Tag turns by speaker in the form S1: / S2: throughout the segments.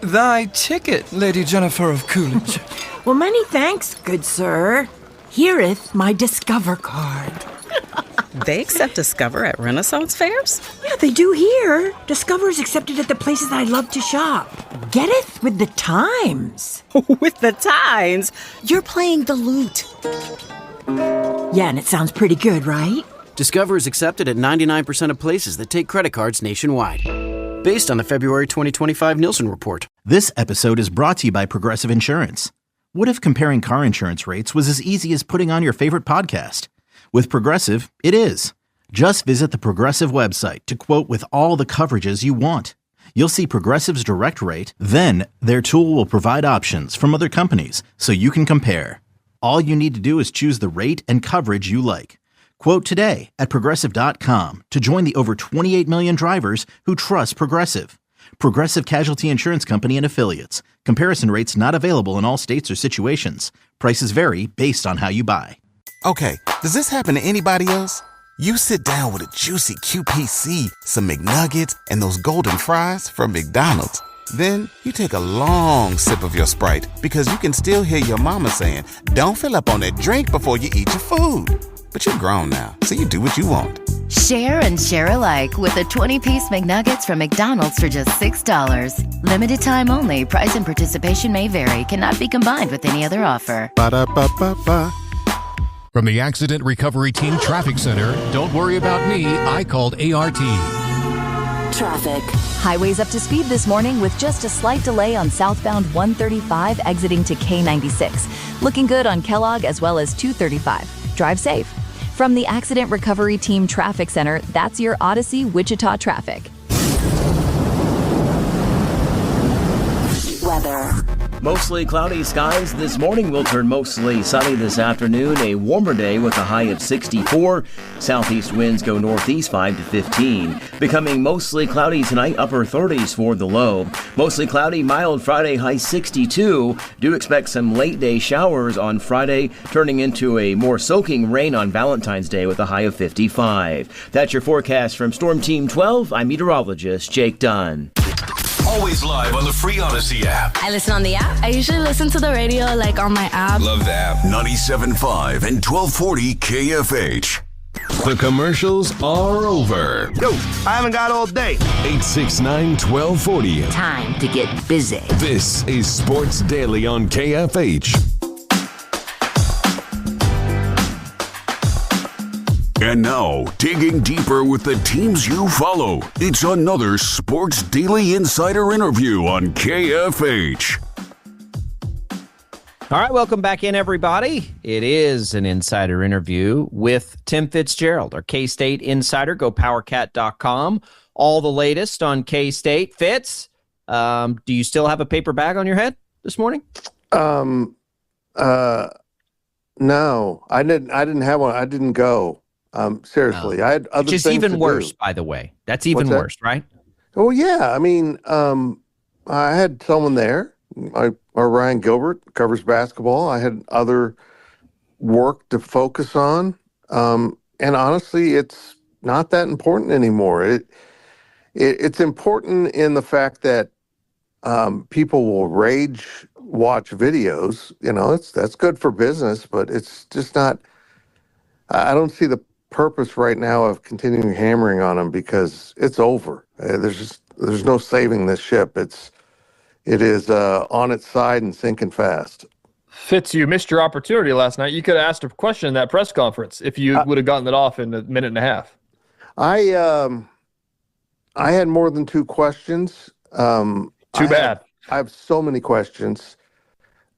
S1: Thy ticket, Lady Jennifer of Coolidge.
S2: Well, many thanks, good sir. Here'th my Discover card.
S3: They accept Discover at Renaissance fairs?
S2: Yeah, they do here. Discover is accepted at the places I love to shop. Getteth with the times.
S3: With the times? You're playing the lute.
S2: Yeah, and it sounds pretty good, right?
S4: Discover is accepted at 99% of places that take credit cards nationwide. Based on the February 2025 Nielsen report.
S5: This episode is brought to you by Progressive Insurance. What if comparing car insurance rates was as easy as putting on your favorite podcast? With Progressive, it is. Just visit the Progressive website to quote with all the coverages you want. You'll see Progressive's direct rate, then their tool will provide options from other companies so you can compare. All you need to do is choose the rate and coverage you like. Quote today at Progressive.com to join the over 28 million drivers who trust Progressive. Progressive Casualty Insurance Company and Affiliates. Comparison rates not available in all states or situations. Prices vary based on how you buy.
S6: Okay, does this happen to anybody else? You sit down with a juicy QPC, some McNuggets, and those golden fries from McDonald's. Then you take a long sip of your Sprite because you can still hear your mama saying, "Don't fill up on that drink before you eat your food." But you're grown now, so you do what you want.
S7: Share and share alike with the 20-piece McNuggets from McDonald's for just $6. Limited time only. Price and participation may vary. Cannot be combined with any other offer.
S6: Ba-da-ba-ba-ba.
S8: From the Accident Recovery Team Traffic Center, don't worry about me, I called ART.
S9: Traffic. Highways up to speed this morning with just a slight delay on southbound 135 exiting to K96. Looking good on Kellogg as well as 235. Drive safe. From the Accident Recovery Team Traffic Center, that's your Odyssey Wichita traffic. Weather.
S10: Mostly cloudy skies this morning will turn mostly sunny this afternoon. A warmer day with a high of 64. Southeast winds go northeast 5 to 15. Becoming mostly cloudy tonight, upper 30s for the low. Mostly cloudy, mild Friday, high 62. Do expect some late day showers on Friday, turning into a more soaking rain on Valentine's Day with a high of 55. That's your forecast from Storm Team 12. I'm meteorologist Jake Dunn.
S11: Always live on the free Odyssey app.
S12: I listen on the app. I usually listen to the radio on my app.
S11: Love the app. 97.5 and 1240 KFH. The commercials are over.
S13: Yo, I haven't got all day.
S11: 869-1240.
S7: Time to get busy.
S11: This is Sports Daily on KFH. And now, digging deeper with the teams you follow, it's another Sports Daily Insider interview on KFH.
S14: All right, welcome back in, everybody. It is an insider interview with Tim Fitzgerald, our K-State insider. Go powercat.com. All the latest on K-State. Fitz, do you still have a paper bag on your head this morning?
S15: No, I didn't have one. I didn't go. Seriously, I had other things to do.
S14: Which is even worse, by the way. That's even worse, right?
S15: Oh, yeah. I mean, I had someone there. Ryan Gilbert covers basketball. I had other work to focus on. And honestly, it's not that important anymore. It's important in the fact that people will rage watch videos. You know, that's good for business, but it's just not. I don't see the purpose right now of continuing hammering on them because it's over. There's no saving this ship. It is on its side and sinking fast.
S16: Fitz, you missed your opportunity last night. You could have asked a question in that press conference if you would have gotten it off in a minute and a half.
S15: I had more than two questions.
S16: Too bad.
S15: I have so many questions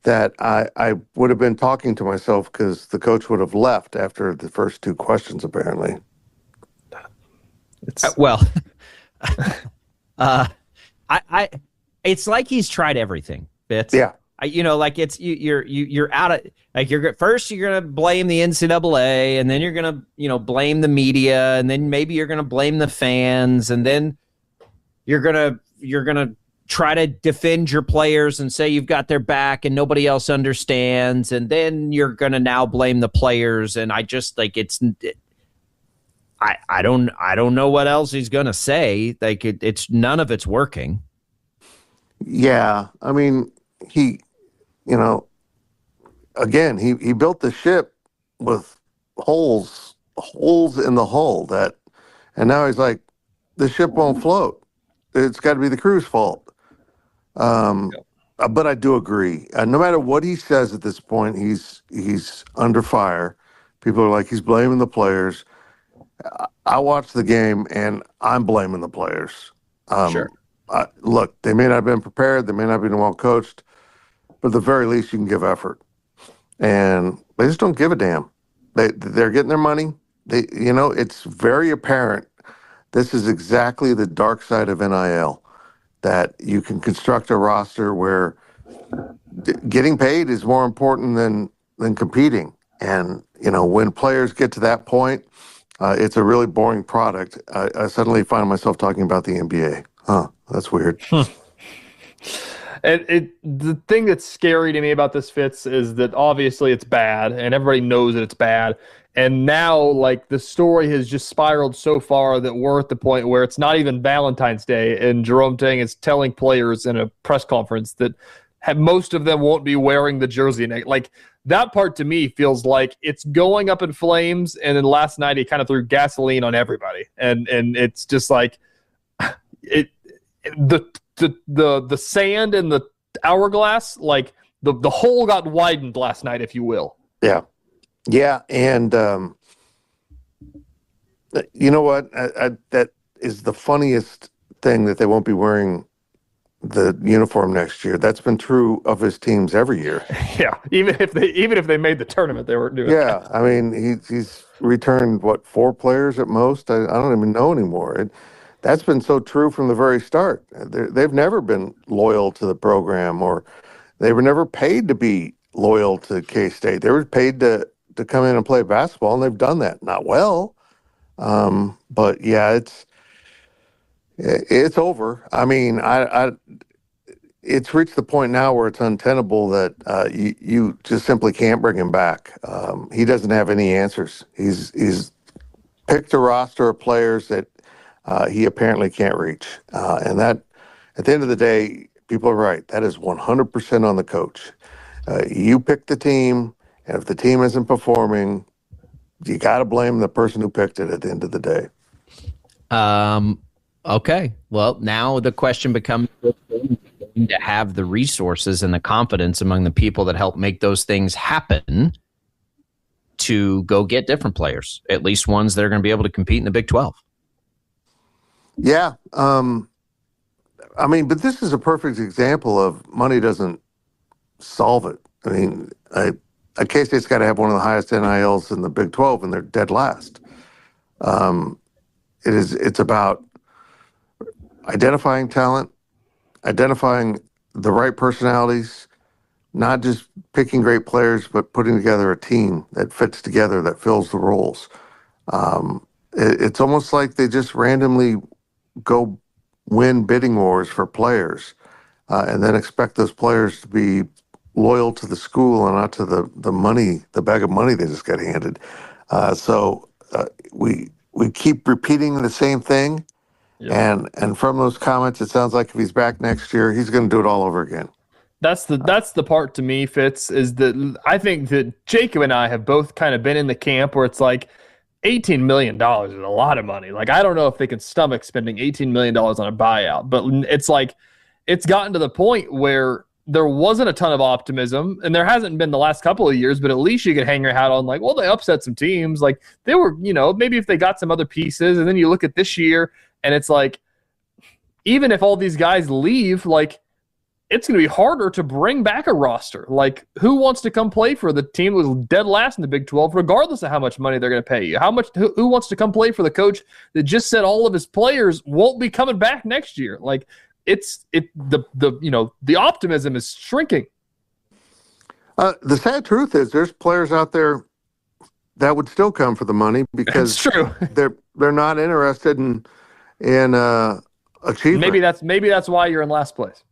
S15: that I would have been talking to myself because the coach would have left after the first two questions, apparently.
S14: It's like he's tried everything, Fitz.
S15: Yeah.
S14: You're out of first you're gonna blame the NCAA, and then you're gonna blame the media, and then maybe you're gonna blame the fans, and then you're gonna try to defend your players and say you've got their back and nobody else understands, and then you're gonna now blame the players. And I just I don't know what else he's gonna say. It's none of it's working.
S15: Yeah, I mean, he, you know, again, he built the ship with holes in the hull and now he's like, the ship won't float. It's got to be the crew's fault. But I do agree. No matter what he says at this point, he's under fire. People are like, he's blaming the players. I watched the game, and I'm blaming the players.
S14: Sure.
S15: Look, they may not have been prepared. They may not have been well coached. But at the very least, you can give effort. And they just don't give a damn. They're getting their money. It's very apparent. This is exactly the dark side of NIL, that you can construct a roster where getting paid is more important than competing. And, when players get to that point, it's a really boring product. I suddenly find myself talking about the NBA. Huh, that's weird.
S16: And the thing that's scary to me about this, Fitz, is that obviously it's bad, and everybody knows that it's bad. And now, like, the story has just spiraled so far that we're at the point where it's not even Valentine's Day, and Jerome Tang is telling players in a press conference that most of them won't be wearing the jersey. Like, that part to me feels like it's going up in flames, and then last night he kind of threw gasoline on everybody. And it's just like the sand in the hourglass, like the hole got widened last night, if you will.
S15: Yeah, and you know what? That is the funniest thing, that they won't be wearing the uniform next year. That's been true of his teams every year.
S16: Yeah, even if they made the tournament, they weren't doing
S15: that. I mean, he's returned, 4 players at most? I don't even know anymore. That's been so true from the very start. They've never been loyal to the program, or they were never paid to be loyal to K-State. They were paid to come in and play basketball, and they've done that. Not well, but yeah, it's over. I mean, it's reached the point now where it's untenable that you just simply can't bring him back. He doesn't have any answers. He's picked a roster of players that he apparently can't reach, and that, at the end of the day, people are right. That is 100% on the coach. You pick the team. And if the team isn't performing, you got to blame the person who picked it at the end of the day.
S14: Okay. Well, now the question becomes, to have the resources and the confidence among the people that help make those things happen to go get different players, at least ones that are going to be able to compete in the Big 12.
S15: Yeah. I mean, but this is a perfect example of money doesn't solve it. I mean, K-State's got to have one of the highest NILs in the Big 12, and they're dead last. It's about identifying talent, identifying the right personalities, not just picking great players, but putting together a team that fits together, that fills the roles. It's almost like they just randomly go win bidding wars for players, and then expect those players to be loyal to the school and not to the money, the bag of money they just got handed. So we keep repeating the same thing. Yep. And from those comments, it sounds like if he's back next year, he's going to do it all over again.
S16: That's the part to me, Fitz, is that I think that Jacob and I have both kind of been in the camp where it's like $18 million is a lot of money. Like, I don't know if they can stomach spending $18 million on a buyout, but it's like, it's gotten to the point where there wasn't a ton of optimism, and there hasn't been the last couple of years, but at least you could hang your hat on, like, well, they upset some teams. Like, they were, maybe if they got some other pieces, and then you look at this year, and it's like, even if all these guys leave, like, it's going to be harder to bring back a roster. Like, who wants to come play for the team that was dead last in the Big 12, regardless of how much money they're going to pay you? Who wants to come play for the coach that just said all of his players won't be coming back next year? Like, the optimism is shrinking.
S15: The sad truth is there's players out there that would still come for the money because
S16: true.
S15: they're not interested in achievement.
S16: Maybe that's why you're in last place.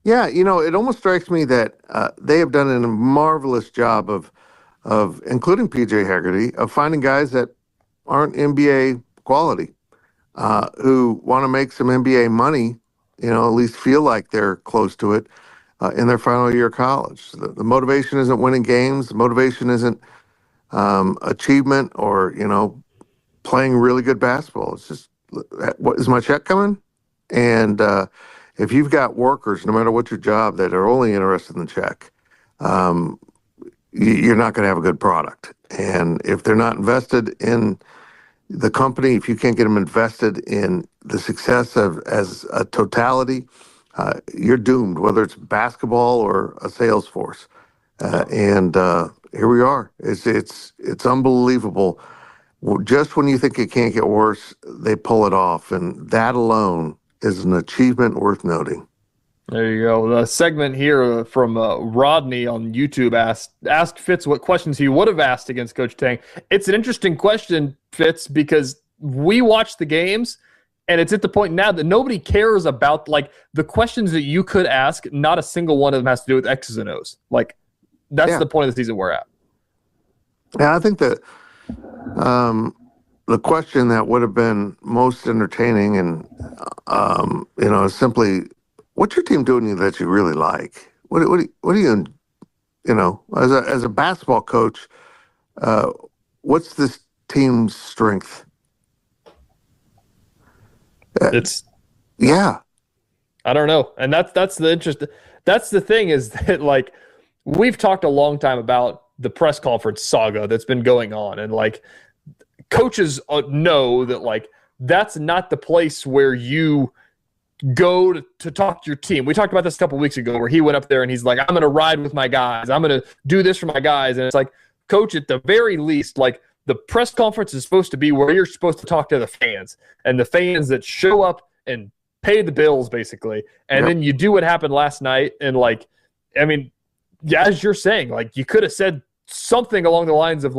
S15: Yeah, it almost strikes me that they have done a marvelous job of including PJ Haggerty, of finding guys that aren't NBA quality, who want to make some NBA money at least feel like they're close to it in their final year of college. The motivation isn't winning games. The motivation isn't achievement or, playing really good basketball. It's just, what is my check coming? And if you've got workers, no matter what your job, that are only interested in the check, you're not going to have a good product. And if they're not invested in the company, if you can't get them invested in the success of as a totality, you're doomed, whether it's basketball or a sales force. And here we are. It's unbelievable. Just when you think it can't get worse, they pull it off, and that alone is an achievement worth noting.
S16: There you go. The segment here from Rodney on YouTube asked Fitz what questions he would have asked against Coach Tang. It's an interesting question, Fitz, because we watch the games, and it's at the point now that nobody cares about the questions that you could ask. Not a single one of them has to do with X's and O's. That's the point of the season we're at.
S15: Yeah, I think that the question that would have been most entertaining and is simply, what's your team doing that you really like? What are you as a basketball coach, what's this team's strength? Yeah.
S16: I don't know. And that's the interest. That's the thing, is that we've talked a long time about the press conference saga that's been going on, and coaches know that that's not the place where you go to talk to your team. We talked about this a couple weeks ago where he went up there and he's like, I'm going to ride with my guys. I'm going to do this for my guys. And it's Coach, at the very least, the press conference is supposed to be where you're supposed to talk to the fans, and the fans that show up and pay the bills, basically. And then you do what happened last night. And as you're saying, you could have said something along the lines of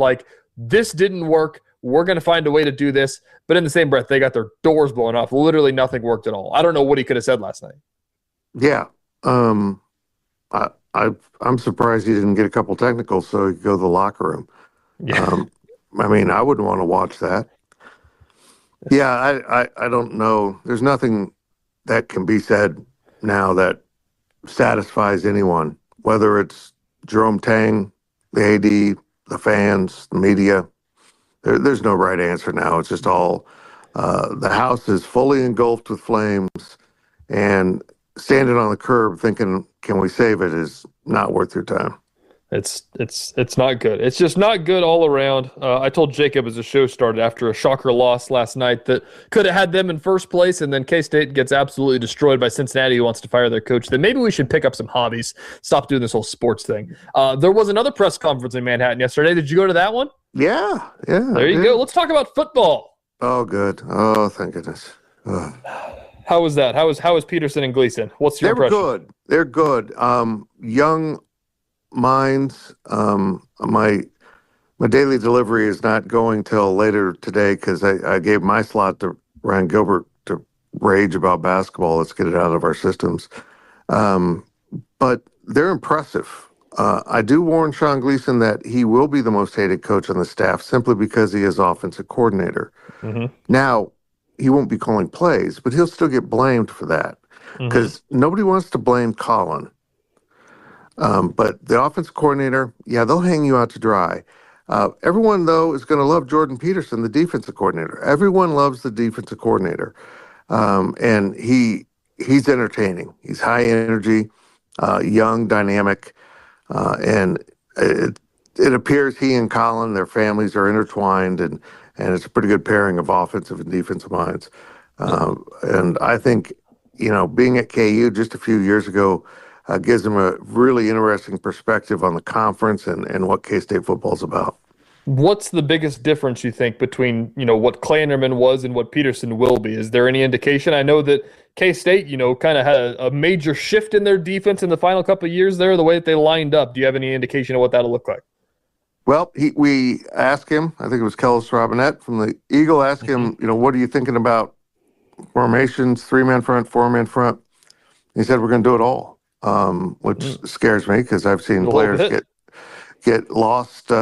S16: this didn't work. We're going to find a way to do this. But in the same breath, they got their doors blown off. Literally nothing worked at all. I don't know what he could have said last night.
S15: Yeah. I'm surprised he didn't get a couple technicals so he could go to the locker room.
S16: Yeah.
S15: I wouldn't want to watch that. Yeah, I don't know. There's nothing that can be said now that satisfies anyone, whether it's Jerome Tang, the AD, the fans, the media. There's no right answer now. It's just all the house is fully engulfed with flames, and standing on the curb thinking, can we save it, is not worth your time.
S16: It's not good. It's just not good all around. I told Jacob as the show started after a shocker loss last night that could have had them in first place, and then K-State gets absolutely destroyed by Cincinnati, who wants to fire their coach. Then maybe we should pick up some hobbies, stop doing this whole sports thing. There was another press conference in Manhattan yesterday. Did you go to that one?
S15: Yeah.
S16: There you go. Let's talk about football.
S15: Oh, good. Oh, thank goodness.
S16: How was that? How was Peterson and Gleason? What's your impression?
S15: They're good. Young minds. My daily delivery is not going till later today because I gave my slot to Ryan Gilbert to rage about basketball. Let's get it out of our systems. But they're impressive. I do warn Sean Gleason that he will be the most hated coach on the staff simply because he is offensive coordinator. Mm-hmm. Now, he won't be calling plays, but he'll still get blamed for that because nobody wants to blame Colin. But the offensive coordinator, they'll hang you out to dry. Everyone, though, is going to love Jordan Peterson, the defensive coordinator. Everyone loves the defensive coordinator. And he's entertaining. He's high energy, young, dynamic. And it appears he and Colin, their families are intertwined, and it's a pretty good pairing of offensive and defensive minds. And I think, being at KU just a few years ago gives them a really interesting perspective on the conference and what K-State football is about.
S16: What's the biggest difference, you think, between, what Klanderman was and what Peterson will be? Is there any indication? I know that K-State, kind of had a major shift in their defense in the final couple of years there, the way that they lined up. Do you have any indication of what that'll look like?
S15: Well, we asked him, I think it was Kellis Robinette from the Eagle, asked him, what are you thinking about formations, 3-man front, 4-man front? He said, we're going to do it all, which scares me because I've seen players get lost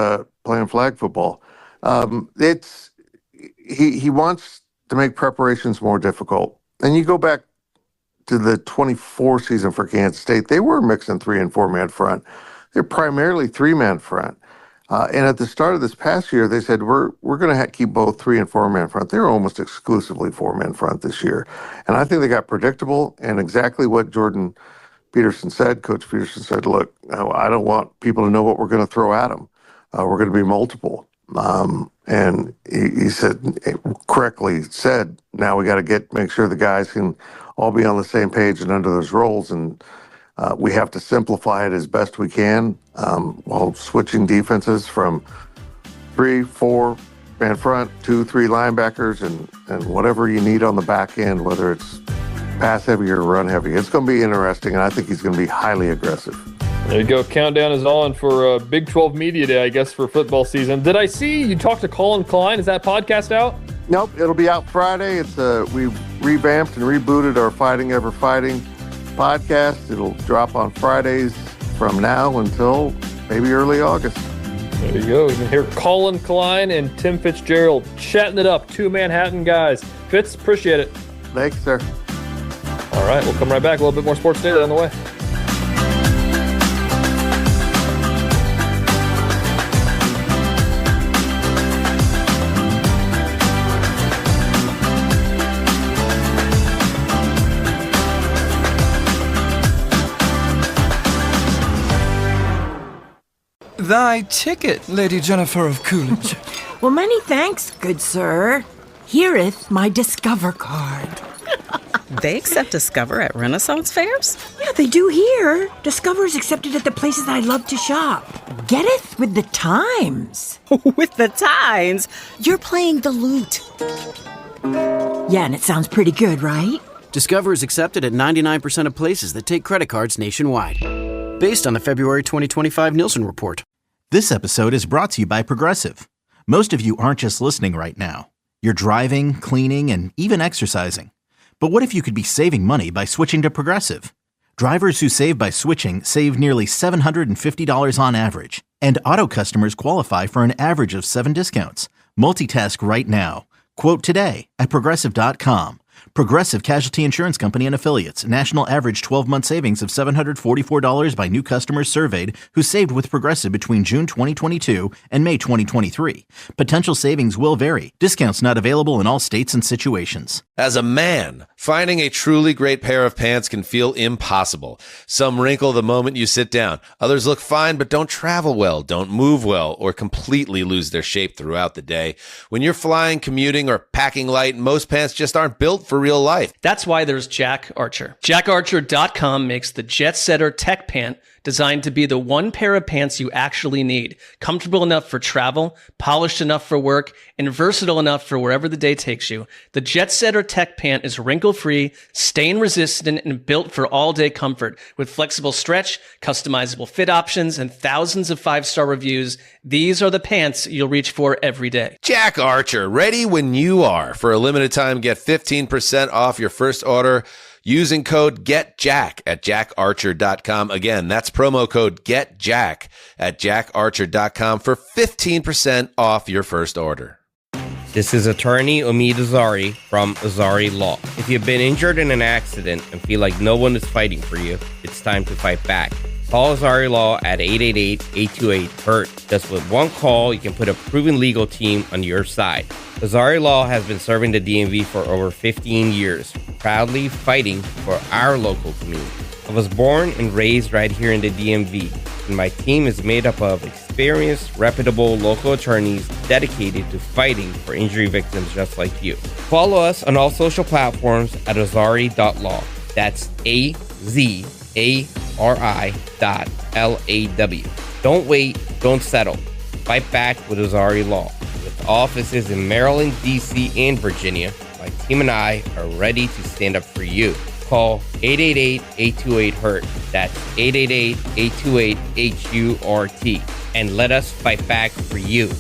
S15: playing flag football. He wants to make preparations more difficult. And you go back to the 24 season for Kansas State, they were mixing 3 and 4 man front. They're primarily 3-man front. And at the start of this past year, they said, we're going to keep both 3 and 4 man front. They were almost exclusively 4-man front this year. And I think they got predictable, and exactly what Jordan Peterson said. Coach Peterson said, look, I don't want people to know what we're going to throw at them. We're going to be multiple. And he said, correctly said, now we got to make sure the guys can all be on the same page and under those roles. And we have to simplify it as best we can while switching defenses from 3, 4 man front, 2, 3 linebackers, and whatever you need on the back end, whether it's pass heavy or run heavy. It's going to be interesting, and I think he's going to be highly aggressive.
S16: There you go. Countdown is on for Big 12 Media Day, I guess, for football season. Did I see you talked to Colin Klein? Is that podcast out?
S15: Nope, it'll be out Friday. It's we've revamped and rebooted our Fighting Ever Fighting podcast. It'll drop on Fridays from now until maybe early August.
S16: There you go. You can hear Colin Klein and Tim Fitzgerald chatting it up. 2 Manhattan guys. Fitz, appreciate it.
S15: Thanks, sir.
S16: All right, we'll come right back. A little bit more sports data on the way.
S1: Thy ticket, Lady Jennifer of Coolidge.
S2: Well, many thanks, good sir. Here'th my Discover card.
S3: They accept Discover at Renaissance fairs?
S2: Yeah, they do here. Discover's accepted at the places I love to shop. Getteth with the times.
S3: With the times? You're playing the lute.
S2: Yeah, and it sounds pretty good, right?
S4: Discover is accepted at 99% of places that take credit cards nationwide. Based on the February 2025 Nielsen report.
S5: This episode is brought to you by Progressive. Most of you aren't just listening right now. You're driving, cleaning, and even exercising. But what if you could be saving money by switching to Progressive? Drivers who save by switching save nearly $750 on average. And auto customers qualify for an average of 7 discounts. Multitask right now. Quote today at Progressive.com. Progressive Casualty Insurance Company and Affiliates. National average 12-month savings of $744 by new customers surveyed who saved with Progressive between June 2022 and May 2023. Potential savings will vary. Discounts not available in all states and situations.
S13: As a man, finding a truly great pair of pants can feel impossible. Some wrinkle the moment you sit down. Others look fine but don't travel well, don't move well, or completely lose their shape throughout the day. When you're flying, commuting, or packing light, most pants just aren't built for real life.
S17: That's why there's Jack Archer. JackArcher.com makes the Jet Setter Tech Pant designed to be the one pair of pants you actually need. Comfortable enough for travel, polished enough for work, and versatile enough for wherever the day takes you. The Jet Setter Tech Pant is wrinkle-free, stain-resistant, and built for all-day comfort. With flexible stretch, customizable fit options, and thousands of 5-star reviews, these are the pants you'll reach for every day.
S13: Jack Archer, ready when you are. For a limited time, get 15% off your first order using code GETJACK at jackarcher.com. Again, that's promo code GETJACK at jackarcher.com for 15% off your first order.
S18: This is attorney Omid Azari from Azari Law. If you've been injured in an accident and feel like no one is fighting for you, it's time to fight back. Call Azari Law at 888-828-HURT. Just with one call, you can put a proven legal team on your side. Azari Law has been serving the DMV for over 15 years, proudly fighting for our local community. I was born and raised right here in the DMV, and my team is made up of experienced, reputable local attorneys dedicated to fighting for injury victims just like you. Follow us on all social platforms at azari.law. That's AZARI.LAW. Don't wait, don't settle. Fight back with Azari Law. With offices in Maryland, DC, and Virginia, my team and I are ready to stand up for you. Call 888-828-HURT. That's 888-828-HURT. And let us fight back for you.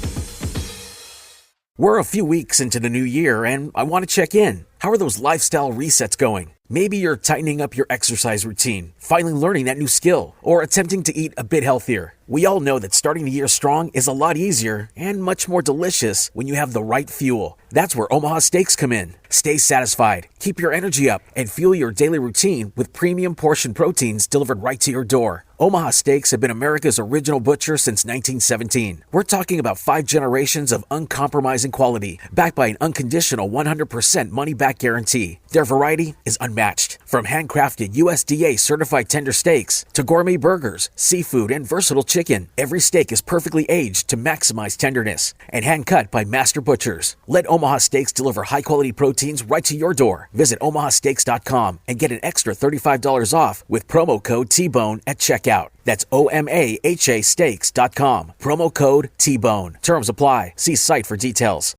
S19: We're a few weeks into the new year, and I want to check in. How are those lifestyle resets going? Maybe you're tightening up your exercise routine, finally learning that new skill, or attempting to eat a bit healthier. We all know that starting the year strong is a lot easier and much more delicious when you have the right fuel. That's where Omaha Steaks come in. Stay satisfied, keep your energy up, and fuel your daily routine with premium portion proteins delivered right to your door. Omaha Steaks have been America's original butcher since 1917. We're talking about 5 generations of uncompromising quality, backed by an unconditional 100% money-back guarantee. Their variety is unmatched. From handcrafted USDA-certified tender steaks to gourmet burgers, seafood, and versatile chicken, every steak is perfectly aged to maximize tenderness and hand-cut by master butchers. Let Omaha Steaks deliver high-quality proteins right to your door. Visit omahasteaks.com and get an extra $35 off with promo code T-Bone at checkout. That's OMAHA steaks.com. Promo code T-Bone. Terms apply. See site for details.